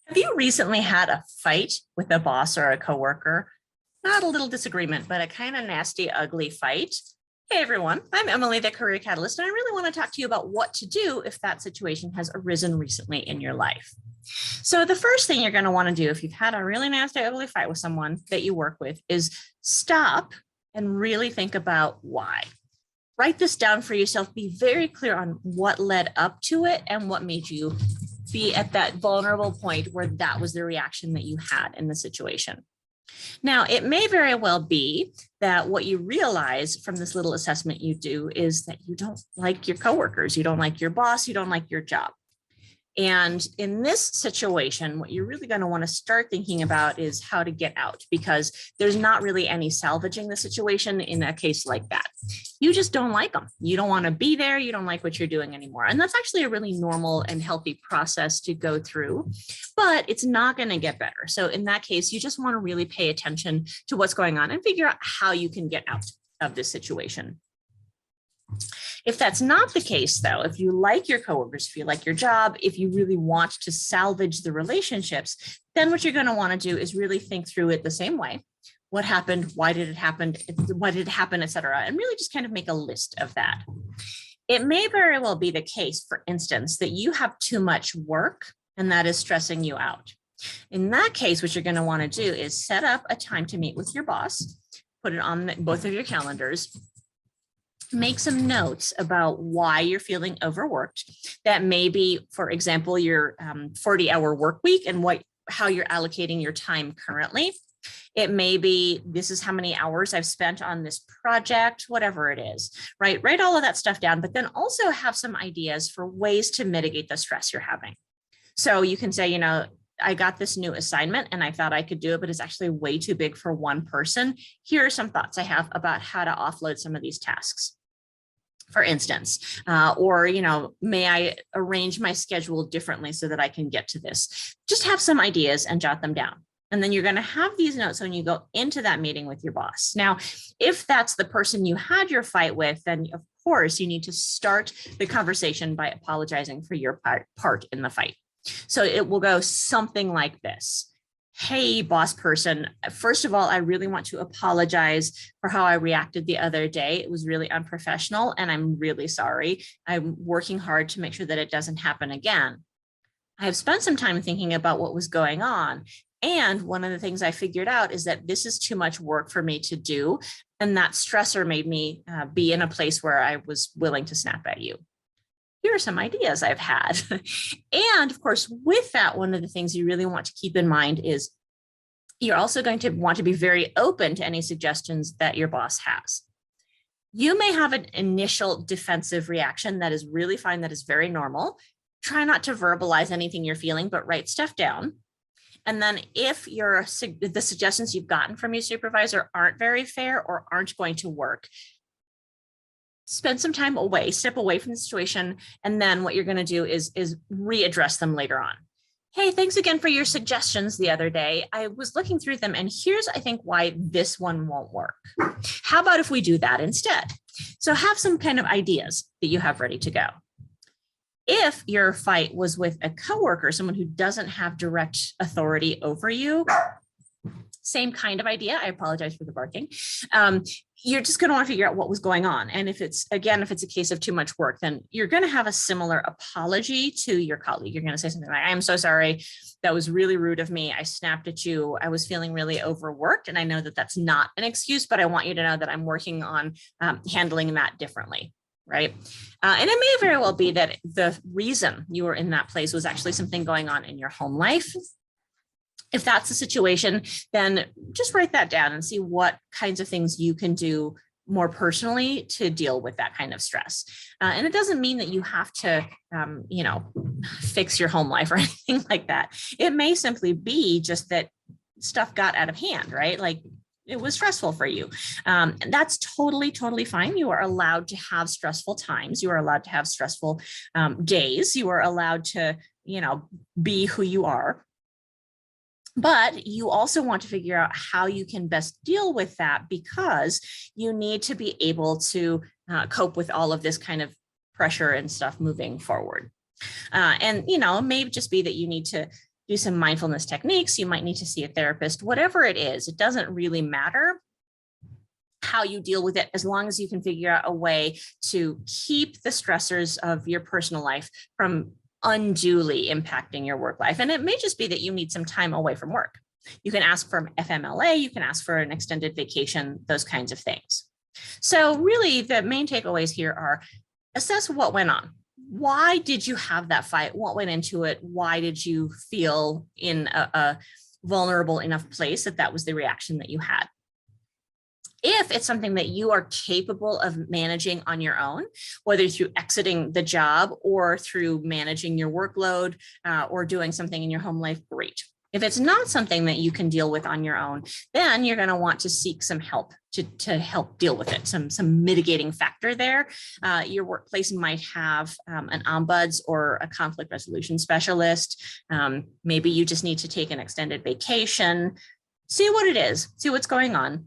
Have you recently had a fight with a boss or a coworker? Not a little disagreement, but a kind of nasty, ugly fight. Hey everyone, I'm Emily, the Career Catalyst, and I really want to talk to you about what to do if that situation has arisen recently in your life. So the first thing you're going to want to do if you've had a really nasty, ugly fight with someone that you work with is stop and really think about why. Write this down for yourself. Be very clear on what led up to it and what made you be at that vulnerable point where that was the reaction that you had in the situation. Now, it may very well be that what you realize from this little assessment you do is that you don't like your coworkers, you don't like your boss, you don't like your job. And in this situation, what you're really going to want to start thinking about is how to get out, because there's not really any salvaging the situation in a case like that. You just don't like them. You don't want to be there. You don't like what you're doing anymore. And that's actually a really normal and healthy process to go through, but it's not going to get better. So in that case, you just want to really pay attention to what's going on and figure out how you can get out of this situation. If that's not the case, though, if you like your coworkers, if you like your job, if you really want to salvage the relationships, then what you're going to want to do is really think through it the same way. What happened? Why did it happen? Why did it happen, et cetera? And really just kind of make a list of that. It may very well be the case, for instance, that you have too much work and that is stressing you out. In that case, what you're going to want to do is set up a time to meet with your boss, put it on both of your calendars. Make some notes about why you're feeling overworked. That may be, for example, your 40-hour work week and how you're allocating your time currently. It may be, this is how many hours I've spent on this project, whatever it is, right? Write all of that stuff down, but then also have some ideas for ways to mitigate the stress you're having. So you can say, I got this new assignment and I thought I could do it, but it's actually way too big for one person. Here are some thoughts I have about how to offload some of these tasks, for instance, or, may I arrange my schedule differently so that I can get to this? Just have some ideas and jot them down. And then you're going to have these notes when you go into that meeting with your boss. Now, if that's the person you had your fight with, then of course you need to start the conversation by apologizing for your part in the fight. So it will go something like this. Hey, boss person, first of all, I really want to apologize for how I reacted the other day. It was really unprofessional and I'm really sorry. I'm working hard to make sure that it doesn't happen again. I have spent some time thinking about what was going on. And one of the things I figured out is that this is too much work for me to do. And that stressor made me be in a place where I was willing to snap at you. Here are some ideas I've had. And of course, with that, one of the things you really want to keep in mind is you're also going to want to be very open to any suggestions that your boss has. You may have an initial defensive reaction that is really fine, that is very normal. Try not to verbalize anything you're feeling, but write stuff down. And then if the suggestions you've gotten from your supervisor aren't very fair or aren't going to work, spend some time away, step away from the situation. And then what you're going to do is readdress them later on. Hey, thanks again for your suggestions the other day. I was looking through them and here's, I think, why this one won't work. How about if we do that instead? So have some kind of ideas that you have ready to go. If your fight was with a coworker, someone who doesn't have direct authority over you, same kind of idea. I apologize for the barking. You're just going to want to figure out what was going on. And if it's a case of too much work, then you're going to have a similar apology to your colleague. You're going to say something like, I'm so sorry. That was really rude of me. I snapped at you. I was feeling really overworked. And I know that that's not an excuse, but I want you to know that I'm working on handling that differently. Right. And it may very well be that the reason you were in that place was actually something going on in your home life. If that's the situation, then just write that down and see what kinds of things you can do more personally to deal with that kind of stress. And it doesn't mean that you have to, fix your home life or anything like that. It may simply be just that stuff got out of hand, right? Like it was stressful for you. And that's totally, totally fine. You are allowed to have stressful times. You are allowed to have stressful days. You are allowed to, be who you are. But you also want to figure out how you can best deal with that, because you need to be able to cope with all of this kind of pressure and stuff moving forward. And, it may just be that you need to do some mindfulness techniques. You might need to see a therapist, whatever it is. It doesn't really matter how you deal with it, as long as you can figure out a way to keep the stressors of your personal life from unduly impacting your work life. And it may just be that you need some time away from work. You can ask for FMLA, you can ask for an extended vacation, those kinds of things. So really the main takeaways here are assess what went on. Why did you have that fight? What went into it? Why did you feel in a vulnerable enough place that that was the reaction that you had? If it's something that you are capable of managing on your own, whether through exiting the job or through managing your workload or doing something in your home life, great. If it's not something that you can deal with on your own, then you're going to want to seek some help to help deal with it, some mitigating factor there. Your workplace might have an ombuds or a conflict resolution specialist. Maybe you just need to take an extended vacation. See what it is, see what's going on,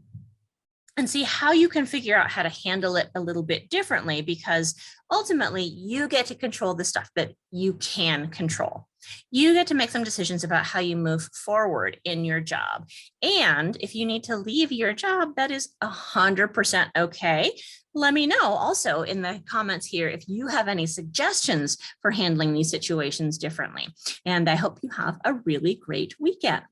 and see how you can figure out how to handle it a little bit differently, because ultimately you get to control the stuff that you can control. You get to make some decisions about how you move forward in your job. And if you need to leave your job, that is 100% okay. Let me know also in the comments here if you have any suggestions for handling these situations differently. And I hope you have a really great weekend.